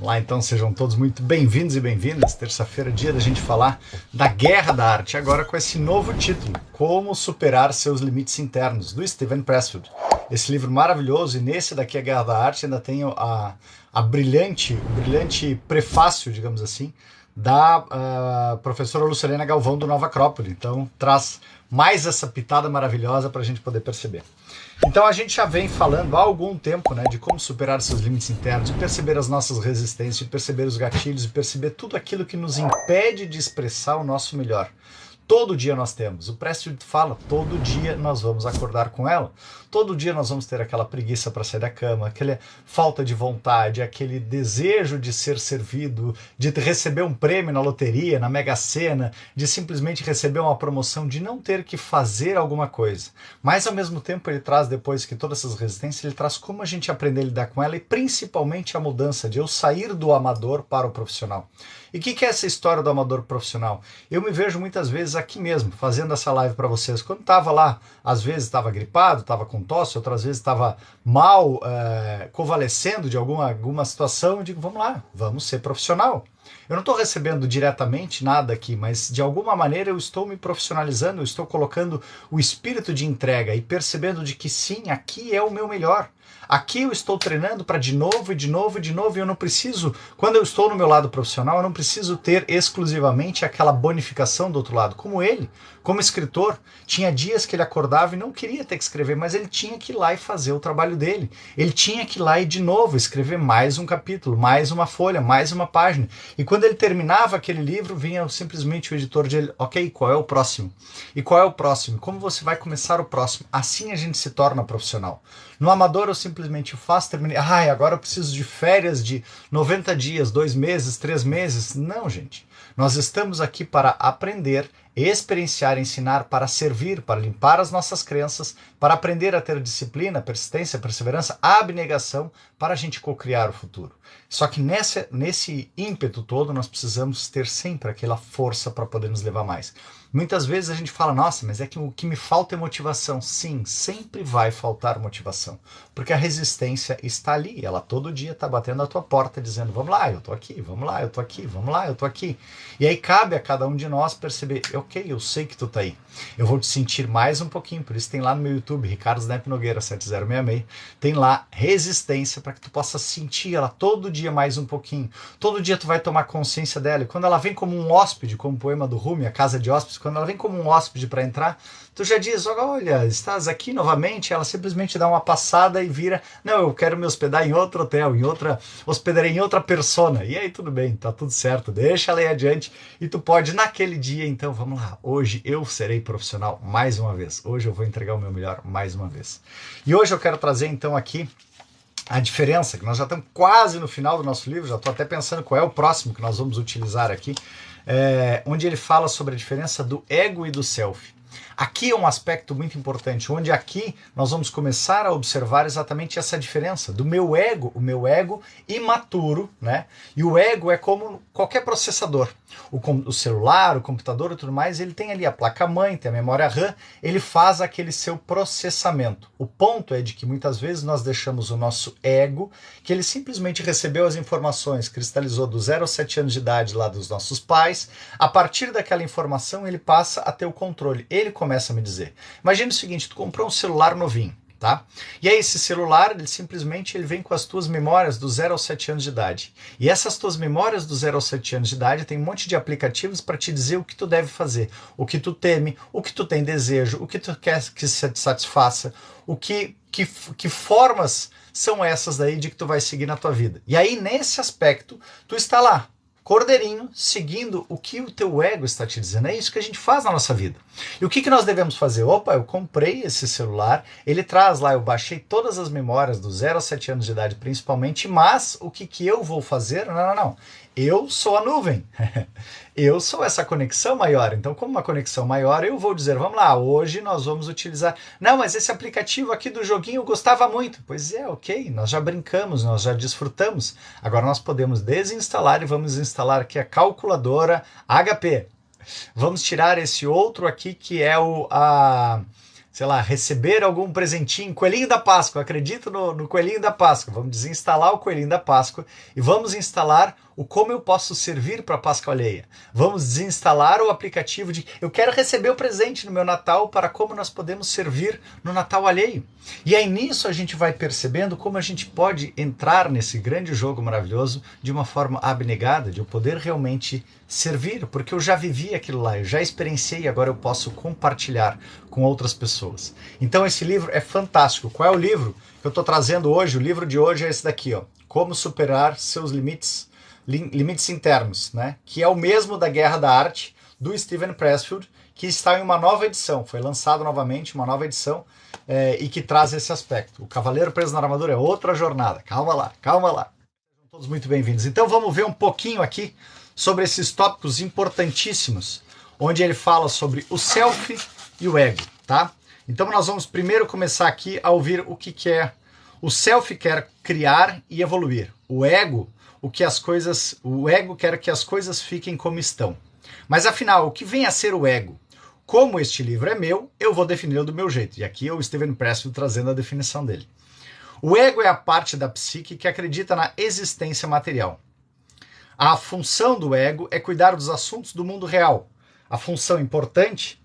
Olá, então sejam todos muito bem-vindos e bem-vindas. Terça-feira, dia da gente falar da Guerra da Arte, agora com esse novo título, Como Superar Seus Limites Internos, do Steven Pressfield. Esse livro maravilhoso, e nesse daqui, a Guerra da Arte, ainda tem o brilhante prefácio, digamos assim, da professora Lucilena Galvão do Nova Acrópole. Então traz mais essa pitada maravilhosa para a gente poder perceber. Então a gente já vem falando há algum tempo, né, de como superar seus limites internos, de perceber as nossas resistências, de perceber os gatilhos, de perceber tudo aquilo que nos impede de expressar o nosso melhor. Todo dia nós temos. O Pressfield fala, todo dia nós vamos acordar com ela. Todo dia nós vamos ter aquela preguiça para sair da cama, aquela falta de vontade, aquele desejo de ser servido, de receber um prêmio na loteria, na Mega Sena, de simplesmente receber uma promoção, de não ter que fazer alguma coisa. Mas ao mesmo tempo ele traz, depois que todas essas resistências, ele traz como a gente aprender a lidar com ela e principalmente a mudança de eu sair do amador para o profissional. E o que é essa história do amador profissional? Eu me vejo muitas vezes aqui mesmo, fazendo essa live para vocês. Quando estava lá, às vezes estava gripado, estava com tosse, outras vezes estava mal, convalescendo de alguma situação, eu digo, vamos lá, vamos ser profissional. Eu não estou recebendo diretamente nada aqui, mas de alguma maneira eu estou me profissionalizando, eu estou colocando o espírito de entrega e percebendo de que sim, aqui é o meu melhor. Aqui eu estou treinando para de novo e de novo e de novo, e eu não preciso, quando eu estou no meu lado profissional, eu não preciso ter exclusivamente aquela bonificação do outro lado. Como ele, como escritor, tinha dias que ele acordava e não queria ter que escrever, mas ele tinha que ir lá e fazer o trabalho dele. Ele tinha que ir lá e de novo escrever mais um capítulo, mais uma folha, mais uma página. E quando ele terminava aquele livro, vinha simplesmente o editor de ele, ok, qual é o próximo? E qual é o próximo? Como você vai começar o próximo? Assim a gente se torna profissional. No amador eu simplesmente faço, terminei, agora eu preciso de férias de 90 dias, 2 meses, 3 meses. Não, gente. Nós estamos aqui para aprender, experienciar, ensinar, para servir, para limpar as nossas crenças, para aprender a ter disciplina, persistência, perseverança, abnegação, para a gente cocriar o futuro. Só que nesse ímpeto todo nós precisamos ter sempre aquela força para poder nos levar mais. Muitas vezes a gente fala, nossa, mas é que o que me falta é motivação. Sim, sempre vai faltar motivação, porque a resistência está ali, ela todo dia está batendo a tua porta, dizendo, vamos lá, eu tô aqui, vamos lá, eu tô aqui, vamos lá, eu tô aqui. E aí cabe a cada um de nós perceber, ok, eu sei que tu tá aí, eu vou te sentir mais um pouquinho, por isso tem lá no meu YouTube, Ricardo Snap Nogueira 7066, tem lá resistência para que tu possa sentir ela todo dia mais um pouquinho. Todo dia tu vai tomar consciência dela, e quando ela vem como um hóspede, como o poema do Rumi, A Casa de Hóspedes, quando ela vem como um hóspede para entrar, tu já diz, olha, estás aqui novamente, ela simplesmente dá uma passada e vira, não, eu quero me hospedar em outro hotel, hospedarei em outra persona, e aí tudo bem, tá tudo certo, deixa ela aí adiante, e tu pode naquele dia, então, vamos lá, hoje eu serei profissional mais uma vez, hoje eu vou entregar o meu melhor mais uma vez. E hoje eu quero trazer então aqui a diferença, que nós já estamos quase no final do nosso livro, já estou até pensando qual é o próximo que nós vamos utilizar aqui, onde ele fala sobre a diferença do ego e do self. Aqui é um aspecto muito importante, onde aqui nós vamos começar a observar exatamente essa diferença do meu ego, o meu ego imaturo, né? E o ego é como qualquer processador. O celular, o computador e tudo mais, ele tem ali a placa-mãe, tem a memória RAM, ele faz aquele seu processamento. O ponto é de que muitas vezes nós deixamos o nosso ego, que ele simplesmente recebeu as informações, cristalizou do 0 aos 7 anos de idade lá dos nossos pais, a partir daquela informação ele passa a ter o controle. Ele começa a me dizer. Imagina o seguinte, tu comprou um celular novinho, tá? E aí esse celular, ele simplesmente vem com as tuas memórias do 0 aos 7 anos de idade. E essas tuas memórias do 0 aos 7 anos de idade tem um monte de aplicativos para te dizer o que tu deve fazer, o que tu teme, o que tu tem desejo, o que tu quer que se satisfaça, que formas são essas daí de que tu vai seguir na tua vida. E aí nesse aspecto, tu está lá, cordeirinho, seguindo o que o teu ego está te dizendo. É isso que a gente faz na nossa vida. E o que nós devemos fazer? Opa, eu comprei esse celular, ele traz lá, eu baixei todas as memórias do 0 a 7 anos de idade principalmente, mas o que eu vou fazer? Não. Eu sou a nuvem. Eu sou essa conexão maior. Então, como uma conexão maior, eu vou dizer, vamos lá, hoje nós vamos utilizar... Não, mas esse aplicativo aqui do joguinho eu gostava muito. Pois é, ok, nós já brincamos, nós já desfrutamos. Agora nós podemos desinstalar e vamos instalar aqui a calculadora HP. Vamos tirar esse outro aqui que é sei lá, receber algum presentinho, coelhinho da Páscoa, acredito no coelhinho da Páscoa, vamos desinstalar o coelhinho da Páscoa e vamos instalar o como eu posso servir para a Páscoa alheia. Vamos desinstalar o aplicativo de eu quero receber o presente no meu Natal para como nós podemos servir no Natal alheio. E aí nisso a gente vai percebendo como a gente pode entrar nesse grande jogo maravilhoso de uma forma abnegada, de eu poder realmente servir, porque eu já vivi aquilo lá, eu já experienciei e agora eu posso compartilhar com outras pessoas. Então esse livro é fantástico. Qual é o livro que eu estou trazendo hoje? O livro de hoje é esse daqui, ó, Como Superar Seus Limites Internos, né? Que é o mesmo da Guerra da Arte, do Steven Pressfield, que está em uma nova edição, foi lançado novamente, uma nova edição, e que traz esse aspecto. O Cavaleiro Preso na Armadura é outra jornada. Calma lá, calma lá. Sejam todos muito bem-vindos. Então vamos ver um pouquinho aqui sobre esses tópicos importantíssimos, onde ele fala sobre o self e o ego, tá? Então nós vamos primeiro começar aqui a ouvir o que é. O self quer criar e evoluir. O ego quer que as coisas fiquem como estão. Mas afinal, o que vem a ser o ego? Como este livro é meu, eu vou defini-lo do meu jeito. E aqui é o Steven Pressfield trazendo a definição dele. O ego é a parte da psique que acredita na existência material. A função do ego é cuidar dos assuntos do mundo real. Uma função importante,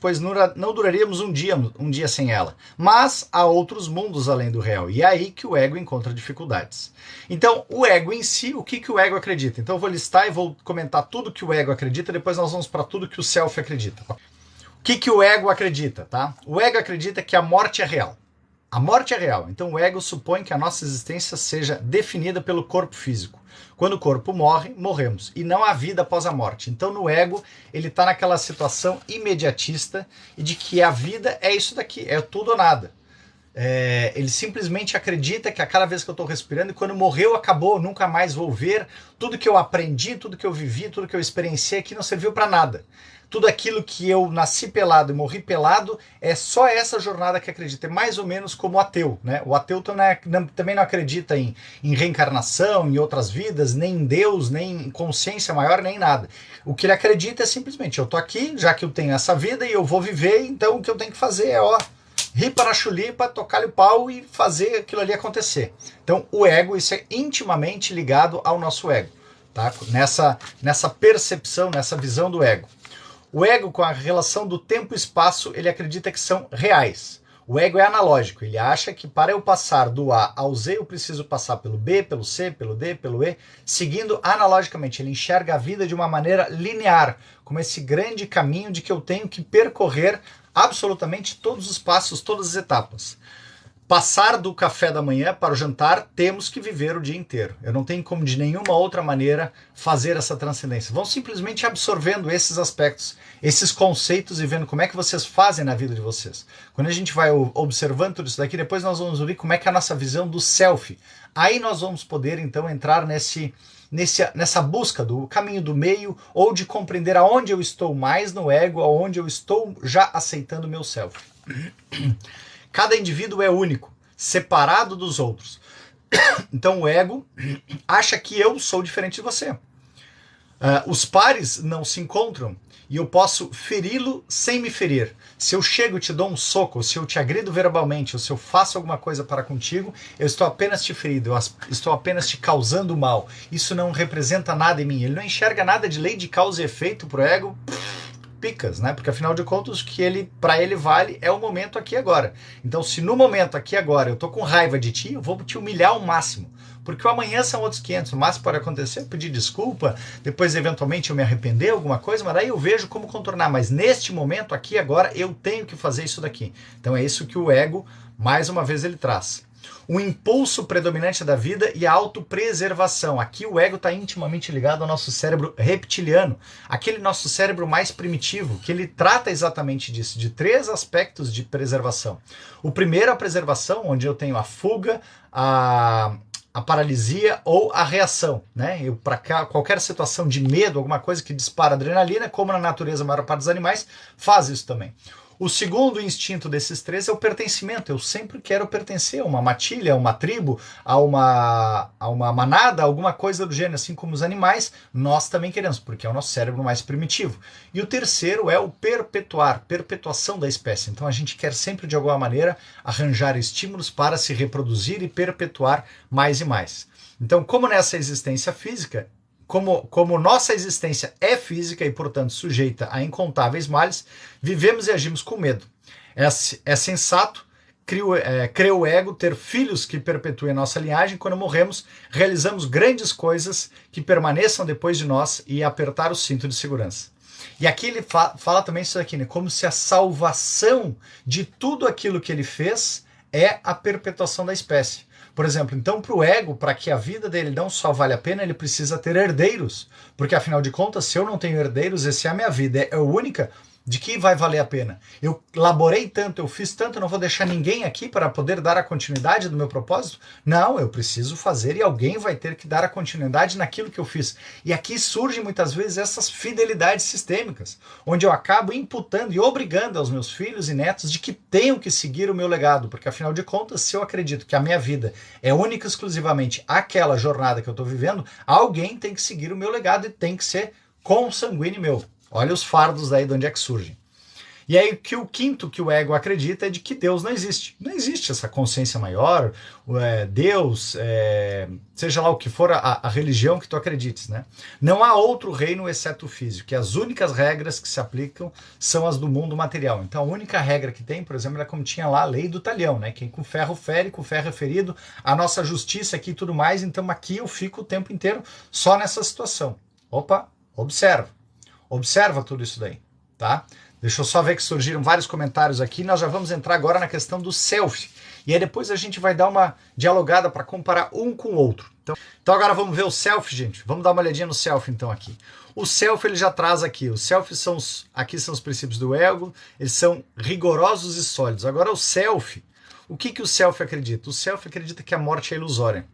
pois não duraríamos um dia sem ela. Mas há outros mundos além do real, e é aí que o ego encontra dificuldades. Então, o ego em si, o que o ego acredita? Então eu vou listar e vou comentar tudo que o ego acredita, depois nós vamos para tudo que o self acredita. O que o ego acredita, tá? O ego acredita que a morte é real. A morte é real, então o ego supõe que a nossa existência seja definida pelo corpo físico. Quando o corpo morre, morremos, e não há vida após a morte. Então no ego, ele está naquela situação imediatista e de que a vida é isso daqui, é tudo ou nada. Ele simplesmente acredita que a cada vez que eu estou respirando, e quando morreu, acabou, nunca mais vou ver, tudo que eu aprendi, tudo que eu vivi, tudo que eu experienciei aqui não serviu para nada. Tudo aquilo que eu nasci pelado e morri pelado é só essa jornada que acredita. É mais ou menos como o ateu, né? O ateu também não acredita em reencarnação, em outras vidas, nem em Deus, nem em consciência maior, nem em nada. O que ele acredita é simplesmente, eu tô aqui, já que eu tenho essa vida e eu vou viver, então o que eu tenho que fazer é, rir para a chulipa, tocar-lhe o pau e fazer aquilo ali acontecer. Então o ego, isso é intimamente ligado ao nosso ego, tá? Nessa percepção, nessa visão do ego. O ego, com a relação do tempo e espaço, ele acredita que são reais. O ego é analógico, ele acha que para eu passar do A ao Z, eu preciso passar pelo B, pelo C, pelo D, pelo E, seguindo analogicamente. Ele enxerga a vida de uma maneira linear, como esse grande caminho de que eu tenho que percorrer absolutamente todos os passos, todas as etapas. Passar do café da manhã para o jantar, temos que viver o dia inteiro. Eu não tenho como de nenhuma outra maneira fazer essa transcendência. Vão simplesmente absorvendo esses aspectos, esses conceitos e vendo como é que vocês fazem na vida de vocês. Quando a gente vai observando tudo isso daqui, depois nós vamos ver como é que é a nossa visão do self. Aí nós vamos poder então entrar nessa busca do caminho do meio ou de compreender aonde eu estou mais no ego, aonde eu estou já aceitando o meu self. Cada indivíduo é único, separado dos outros. Então o ego acha que eu sou diferente de você. Os pares não se encontram e eu posso feri-lo sem me ferir. Se eu chego e te dou um soco, se eu te agrido verbalmente, ou se eu faço alguma coisa para contigo, eu estou apenas te ferindo, eu estou apenas te causando mal. Isso não representa nada em mim. Ele não enxerga nada de lei de causa e efeito pro ego. Picas, né? Porque afinal de contas o que para ele vale é o momento aqui e agora. Então se no momento aqui e agora eu tô com raiva de ti, eu vou te humilhar ao máximo. Porque o amanhã são outros 500, o máximo pode acontecer, eu pedir desculpa, depois eventualmente eu me arrepender, alguma coisa, mas daí eu vejo como contornar. Mas neste momento aqui e agora eu tenho que fazer isso daqui. Então é isso que o ego, mais uma vez, ele traz. O impulso predominante da vida e a autopreservação. Aqui o ego está intimamente ligado ao nosso cérebro reptiliano, aquele nosso cérebro mais primitivo, que ele trata exatamente disso, de 3 aspectos de preservação. O primeiro é a preservação, onde eu tenho a fuga, a paralisia ou a reação, né? Para qualquer situação de medo, alguma coisa que dispara adrenalina, como na natureza a maior parte dos animais, faz isso também. O segundo instinto desses três é o pertencimento. Eu sempre quero pertencer a uma matilha, a uma tribo, a uma manada, alguma coisa do gênero. Assim como os animais, nós também queremos, porque é o nosso cérebro mais primitivo. E o terceiro é o perpetuar, perpetuação da espécie. Então a gente quer sempre, de alguma maneira, arranjar estímulos para se reproduzir e perpetuar mais e mais. Então, como nessa existência física, como nossa existência é física e, portanto, sujeita a incontáveis males, vivemos e agimos com medo. É sensato, crê o ego, ter filhos que perpetuem a nossa linhagem. Quando morremos, realizamos grandes coisas que permaneçam depois de nós e apertar o cinto de segurança. E aqui ele fala também isso aqui, né? Como se a salvação de tudo aquilo que ele fez é a perpetuação da espécie. Por exemplo, então para o ego, para que a vida dele não só vale a pena, ele precisa ter herdeiros. Porque afinal de contas, se eu não tenho herdeiros, essa é a minha vida, é a única de que vai valer a pena. Eu laborei tanto, eu fiz tanto, eu não vou deixar ninguém aqui para poder dar a continuidade do meu propósito? Não, eu preciso fazer e alguém vai ter que dar a continuidade naquilo que eu fiz. E aqui surgem muitas vezes essas fidelidades sistêmicas, onde eu acabo imputando e obrigando aos meus filhos e netos de que tenham que seguir o meu legado, porque afinal de contas, se eu acredito que a minha vida é única e exclusivamente aquela jornada que eu estou vivendo, alguém tem que seguir o meu legado e tem que ser consanguíneo meu. Olha os fardos daí de onde é que surgem. E aí que o quinto que o ego acredita é de que Deus não existe. Não existe essa consciência maior, Deus, seja lá o que for a religião que tu acredites, né? Não há outro reino exceto o físico, que as únicas regras que se aplicam são as do mundo material. Então a única regra que tem, por exemplo, é como tinha lá a lei do talhão, né? Quem com ferro fere, com ferro é ferido, a nossa justiça aqui e tudo mais, então aqui eu fico o tempo inteiro só nessa situação. Opa, observa tudo isso daí, tá? Deixa eu só ver que surgiram vários comentários aqui. Nós já vamos entrar agora na questão do self. E aí depois a gente vai dar uma dialogada para comparar um com o outro. Então agora vamos ver o self, gente. Vamos dar uma olhadinha no self então aqui. O self ele já traz aqui. Os self aqui são os princípios do ego. Eles são rigorosos e sólidos. Agora o self, o que o self acredita? O self acredita que a morte é ilusória.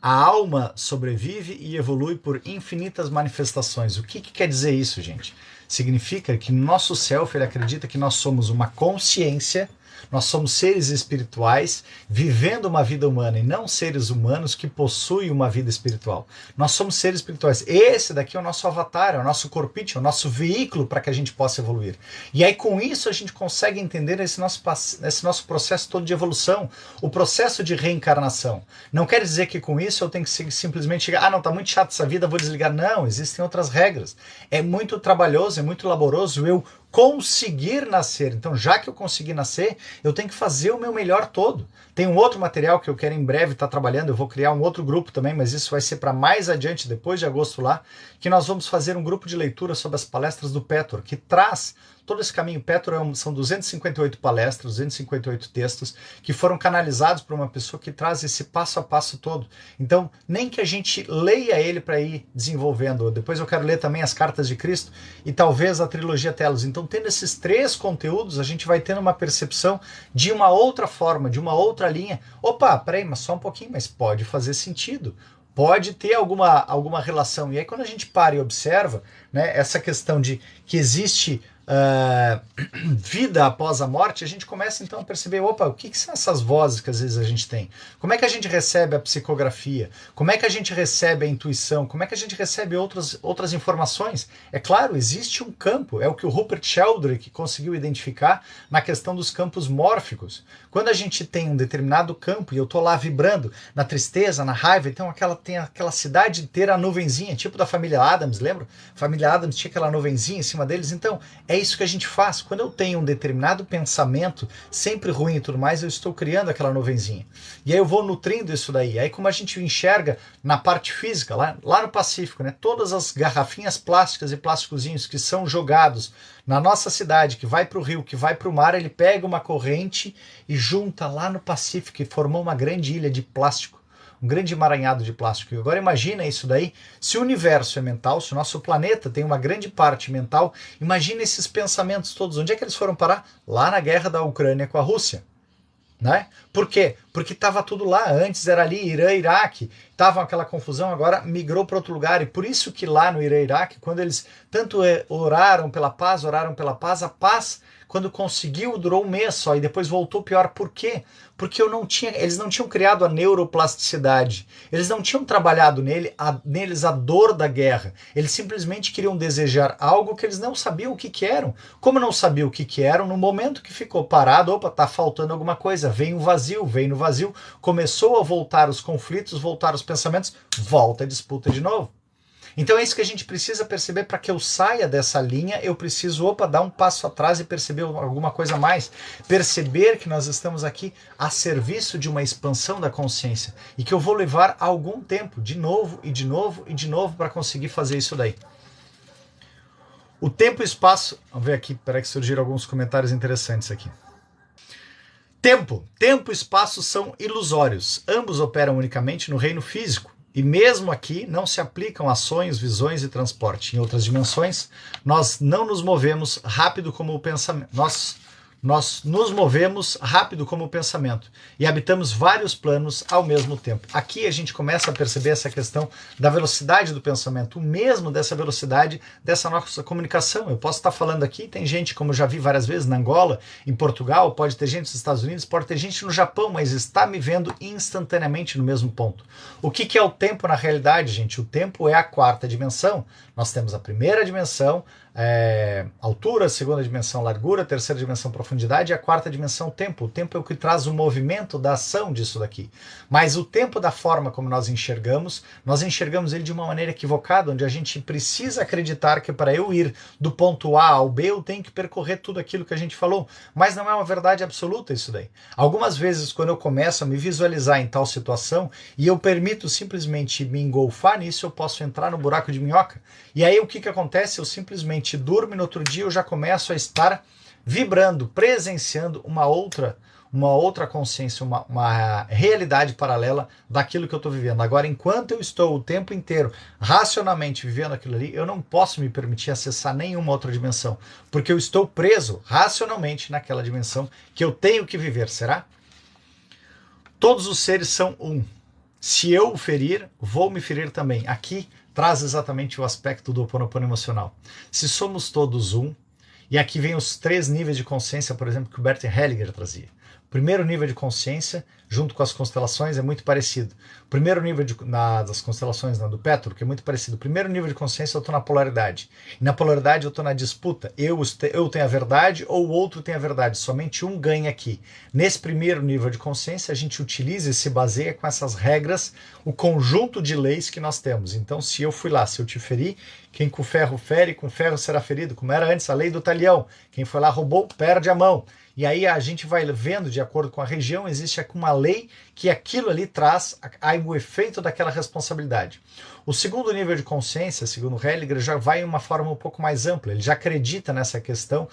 A alma sobrevive e evolui por infinitas manifestações. O que quer dizer isso, gente? Significa que nosso self ele acredita que nós somos uma consciência, nós somos seres espirituais vivendo uma vida humana e não seres humanos que possuem uma vida espiritual. Nós somos seres espirituais. Esse daqui é o nosso avatar, é o nosso corpite, é o nosso veículo para que a gente possa evoluir. E aí com isso a gente consegue entender esse nosso processo todo de evolução, o processo de reencarnação. Não quer dizer que com isso eu tenho que simplesmente chegar, não, tá muito chato essa vida, vou desligar. Não, existem outras regras. É muito trabalhoso, é muito laboroso eu conseguir nascer. Então, já que eu consegui nascer, eu tenho que fazer o meu melhor todo. Tem um outro material que eu quero em breve estar trabalhando, eu vou criar um outro grupo também, mas isso vai ser para mais adiante, depois de agosto lá, que nós vamos fazer um grupo de leitura sobre as palestras do Petor, que traz todo esse caminho. Petor são 258 palestras, 258 textos, que foram canalizados por uma pessoa que traz esse passo a passo todo. Então, nem que a gente leia ele para ir desenvolvendo. Depois eu quero ler também as Cartas de Cristo e talvez a trilogia Telos. Então, tendo esses três conteúdos, a gente vai tendo uma percepção de uma outra forma, de uma outra linha. Opa, peraí, mas só um pouquinho, mas pode fazer sentido. Pode ter alguma relação. E aí quando a gente para e observa, né, essa questão de que existe vida após a morte, a gente começa então a perceber, opa, o que são essas vozes que às vezes a gente tem? Como é que a gente recebe a psicografia? Como é que a gente recebe a intuição? Como é que a gente recebe outras informações? É claro, existe um campo, é o que o Rupert Sheldrake conseguiu identificar na questão dos campos mórficos. Quando a gente tem um determinado campo e eu tô lá vibrando na tristeza, na raiva, então tem aquela cidade inteira a nuvenzinha, tipo da família Addams, lembra? A família Addams tinha aquela nuvenzinha em cima deles, então é isso que a gente faz. Quando eu tenho um determinado pensamento, sempre ruim e tudo mais, eu estou criando aquela nuvenzinha. E aí eu vou nutrindo isso daí. Aí como a gente enxerga na parte física, lá no Pacífico, né, todas as garrafinhas plásticas e plásticozinhos que são jogados na nossa cidade, que vai para o rio, que vai para o mar, ele pega uma corrente e junta lá no Pacífico e formou uma grande ilha de plástico. Um grande emaranhado de plástico. E agora imagina isso daí, se o universo é mental, se o nosso planeta tem uma grande parte mental, imagina esses pensamentos todos. Onde é que eles foram parar? Lá na guerra da Ucrânia com a Rússia. Né? Por quê? Porque estava tudo lá, antes era ali Irã, Iraque, estava aquela confusão, agora migrou para outro lugar, e por isso que lá no Irã, Iraque, quando eles tanto oraram pela paz, a paz quando conseguiu, durou um mês só e depois voltou pior. Por quê? Porque eles não tinham criado a neuroplasticidade, eles não tinham trabalhado neles a dor da guerra, eles simplesmente queriam desejar algo que eles não sabiam o que eram. Como não sabiam o que eram, no momento que ficou parado, opa, tá faltando alguma coisa, veio no vazio, começou a voltar os conflitos, voltar os pensamentos, volta a disputa de novo. Então é isso que a gente precisa perceber. Para que eu saia dessa linha, eu preciso, dar um passo atrás e perceber alguma coisa a mais. Perceber que nós estamos aqui a serviço de uma expansão da consciência e que eu vou levar algum tempo, de novo e de novo e de novo, para conseguir fazer isso daí. O tempo e espaço... Vamos ver aqui, peraí que surgiram alguns comentários interessantes aqui. Tempo e espaço são ilusórios. Ambos operam unicamente no reino físico. E mesmo aqui não se aplicam a sonhos, visões e transporte. Em outras dimensões, nós não nos movemos rápido como o pensamento. Nós nos movemos rápido como o pensamento e habitamos vários planos ao mesmo tempo. Aqui a gente começa a perceber essa questão da velocidade do pensamento, o mesmo dessa velocidade dessa nossa comunicação. Eu posso estar falando aqui, tem gente, como eu já vi várias vezes, na Angola, em Portugal, pode ter gente nos Estados Unidos, pode ter gente no Japão, mas está me vendo instantaneamente no mesmo ponto. O que é o tempo na realidade, gente? O tempo é a quarta dimensão. Nós temos a primeira dimensão, altura, segunda dimensão, largura, terceira dimensão, profundidade, e a quarta dimensão, tempo. O tempo é o que traz o movimento da ação disso daqui. Mas o tempo, da forma como nós enxergamos ele de uma maneira equivocada, onde a gente precisa acreditar que para eu ir do ponto A ao B, eu tenho que percorrer tudo aquilo que a gente falou. Mas não é uma verdade absoluta isso daí. Algumas vezes, quando eu começo a me visualizar em tal situação, e eu permito simplesmente me engolfar nisso, eu posso entrar no buraco de minhoca. E aí o que acontece? Eu simplesmente durmo e no outro dia eu já começo a estar vibrando, presenciando uma outra consciência, uma realidade paralela daquilo que eu estou vivendo. Agora, enquanto eu estou o tempo inteiro racionalmente vivendo aquilo ali, eu não posso me permitir acessar nenhuma outra dimensão, porque eu estou preso racionalmente naquela dimensão que eu tenho que viver, será? Todos os seres são um. Se eu o ferir, vou me ferir também. Aqui traz exatamente o aspecto do Ho'oponopono emocional. Se somos todos um, e aqui vem os 3 níveis de consciência, por exemplo, que o Bert Hellinger trazia. O primeiro nível de consciência, junto com as constelações, é muito parecido. O primeiro nível das constelações, do Petro, que é muito parecido. O primeiro nível de consciência, eu estou na polaridade. E na polaridade, eu estou na disputa. Eu tenho a verdade ou o outro tem a verdade. Somente um ganha aqui. Nesse primeiro nível de consciência, a gente utiliza e se baseia com essas regras, o conjunto de leis que nós temos. Então, se eu fui lá, se eu te feri, quem com ferro fere, com ferro será ferido. Como era antes a lei do talião. Quem foi lá, roubou, perde a mão. E aí a gente vai vendo, de acordo com a região, existe uma lei que aquilo ali traz o efeito daquela responsabilidade. O segundo nível de consciência, segundo Hellinger, já vai em uma forma um pouco mais ampla. Ele já acredita nessa questão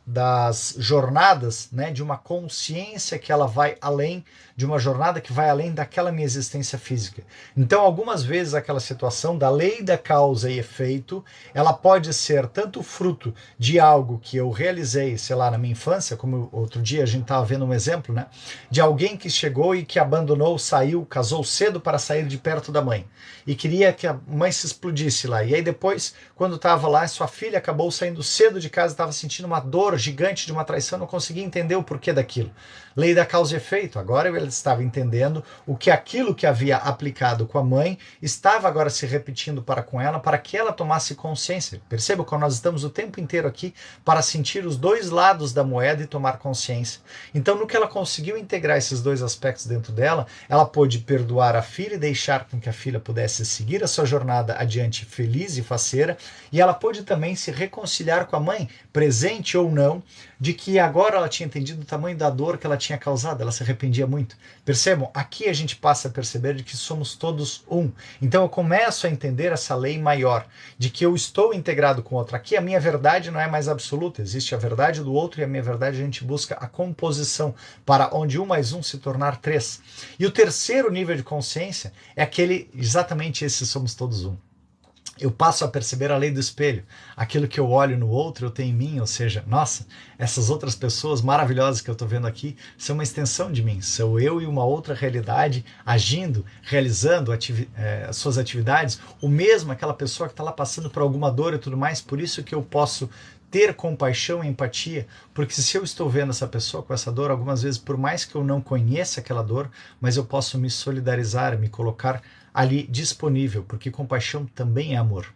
das jornadas, né, de uma consciência que ela vai além, de uma jornada que vai além daquela minha existência física. Então, algumas vezes aquela situação da lei da causa e efeito, ela pode ser tanto fruto de algo que eu realizei, sei lá, na minha infância, como outro dia a gente estava vendo um exemplo, né, de alguém que chegou e que abandonou, saiu, casou cedo para sair de perto da mãe. E queria que a mãe se explodisse lá. E aí depois, quando estava lá, sua filha acabou saindo cedo de casa, estava sentindo uma dor gigante de uma traição, não conseguia entender o porquê daquilo. Lei da causa e efeito. Agora ele estava entendendo o que aquilo que havia aplicado com a mãe estava agora se repetindo para com ela, para que ela tomasse consciência. Perceba que nós estamos o tempo inteiro aqui para sentir os dois lados da moeda e tomar consciência. Então, no que ela conseguiu integrar esses dois aspectos dentro dela, ela pôde perdoar a filha e deixar com que a filha pudesse seguir a sua jornada adiante feliz e faceira, e ela pôde também se reconciliar com a mãe, presente ou não, de que agora ela tinha entendido o tamanho da dor que ela tinha causado, ela se arrependia muito. Percebam? Aqui a gente passa a perceber de que somos todos um. Então eu começo a entender essa lei maior, de que eu estou integrado com o outro. Aqui a minha verdade não é mais absoluta, existe a verdade do outro e a minha verdade a gente busca a composição, para onde 1 mais 1 se tornar 3. E o terceiro nível de consciência é aquele, exatamente esse somos todos um. Eu passo a perceber a lei do espelho. Aquilo que eu olho no outro, eu tenho em mim. Ou seja, nossa, essas outras pessoas maravilhosas que eu estou vendo aqui são uma extensão de mim. Sou eu e uma outra realidade agindo, realizando as suas atividades. O mesmo aquela pessoa que está lá passando por alguma dor e tudo mais. Por isso que eu posso ter compaixão e empatia, porque se eu estou vendo essa pessoa com essa dor, algumas vezes, por mais que eu não conheça aquela dor, mas eu posso me solidarizar, me colocar ali disponível, porque compaixão também é amor.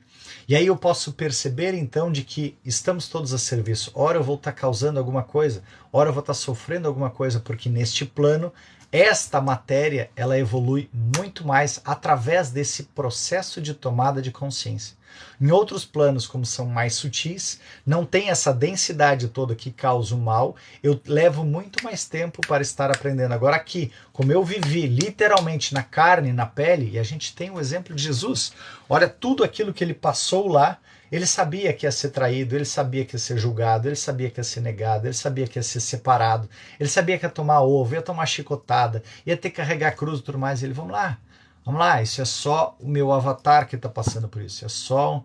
E aí eu posso perceber então de que estamos todos a serviço. Ora eu vou estar causando alguma coisa, ora eu vou estar sofrendo alguma coisa, porque neste plano esta matéria ela evolui muito mais através desse processo de tomada de consciência. Em outros planos, como são mais sutis, não tem essa densidade toda que causa o mal, eu levo muito mais tempo para estar aprendendo. Agora aqui, como eu vivi literalmente na carne, na pele, e a gente tem o exemplo de Jesus, olha tudo aquilo que ele passou lá, ele sabia que ia ser traído, ele sabia que ia ser julgado, ele sabia que ia ser negado, ele sabia que ia ser separado, ele sabia que ia tomar ovo, ia tomar chicotada, ia ter que carregar a cruz e tudo mais. E ele, vamos lá, isso é só o meu avatar que está passando por isso, é só...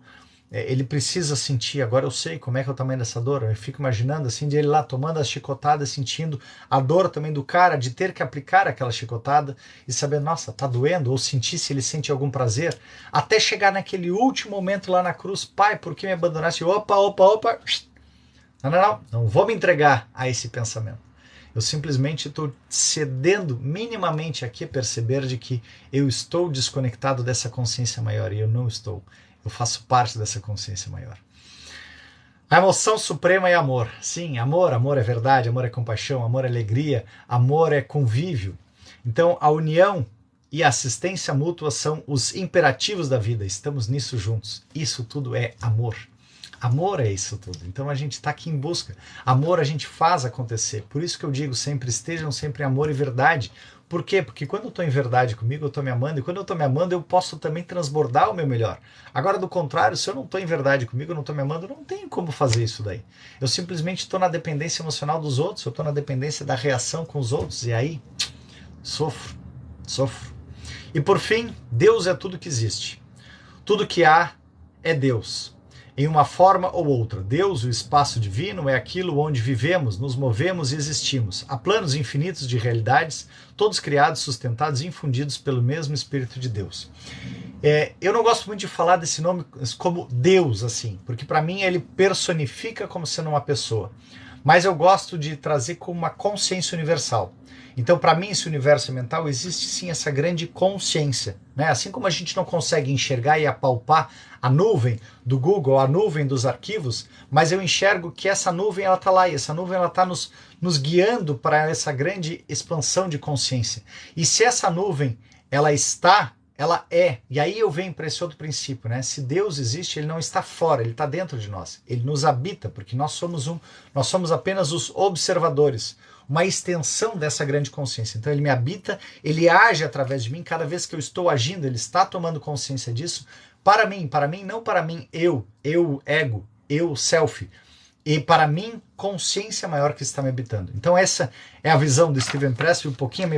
ele precisa sentir, agora eu sei como é que é o tamanho dessa dor, eu fico imaginando assim, de ele lá tomando as chicotadas, sentindo a dor também do cara, de ter que aplicar aquela chicotada e saber, nossa, tá doendo, ou sentir se ele sente algum prazer, até chegar naquele último momento lá na cruz, pai, por que me abandonaste? Opa, não vou me entregar a esse pensamento. Eu simplesmente estou cedendo minimamente aqui a perceber de que eu estou desconectado dessa consciência maior, e eu não estou. Eu faço parte dessa consciência maior. A emoção suprema é amor. Sim, amor é verdade, amor é compaixão, amor é alegria, amor é convívio. Então, a união e a assistência mútua são os imperativos da vida. Estamos nisso juntos. Isso tudo é amor. Amor é isso tudo. Então a gente está aqui em busca. Amor a gente faz acontecer. Por isso que eu digo sempre, estejam sempre em amor e verdade. Por quê? Porque quando eu estou em verdade comigo, eu estou me amando. E quando eu estou me amando, eu posso também transbordar o meu melhor. Agora, do contrário, se eu não estou em verdade comigo, eu não estou me amando, eu não tenho como fazer isso daí. Eu simplesmente estou na dependência emocional dos outros. Eu estou na dependência da reação com os outros. E aí, sofro. E por fim, Deus é tudo que existe. Tudo que há é Deus. Em uma forma ou outra. Deus, o espaço divino, é aquilo onde vivemos, nos movemos e existimos. Há planos infinitos de realidades, todos criados, sustentados e infundidos pelo mesmo Espírito de Deus. Eu não gosto muito de falar desse nome como Deus, assim, porque para mim ele personifica como sendo uma pessoa. Mas eu gosto de trazer como uma consciência universal. Então, para mim, esse universo mental existe sim essa grande consciência, né? Assim como a gente não consegue enxergar e apalpar a nuvem do Google, a nuvem dos arquivos, mas eu enxergo que essa nuvem ela está lá, e essa nuvem ela está nos guiando para essa grande expansão de consciência. E se essa nuvem ela está, ela é. E aí eu venho para esse outro princípio, né? Se Deus existe, ele não está fora, ele está dentro de nós. Ele nos habita, porque nós somos apenas os observadores, uma extensão dessa grande consciência. Então ele me habita, ele age através de mim, cada vez que eu estou agindo, ele está tomando consciência disso, para mim, não para mim, eu, ego, eu, self, e para mim, consciência maior que está me habitando. Então essa é a visão do Steven Pressfield, um pouquinho a minha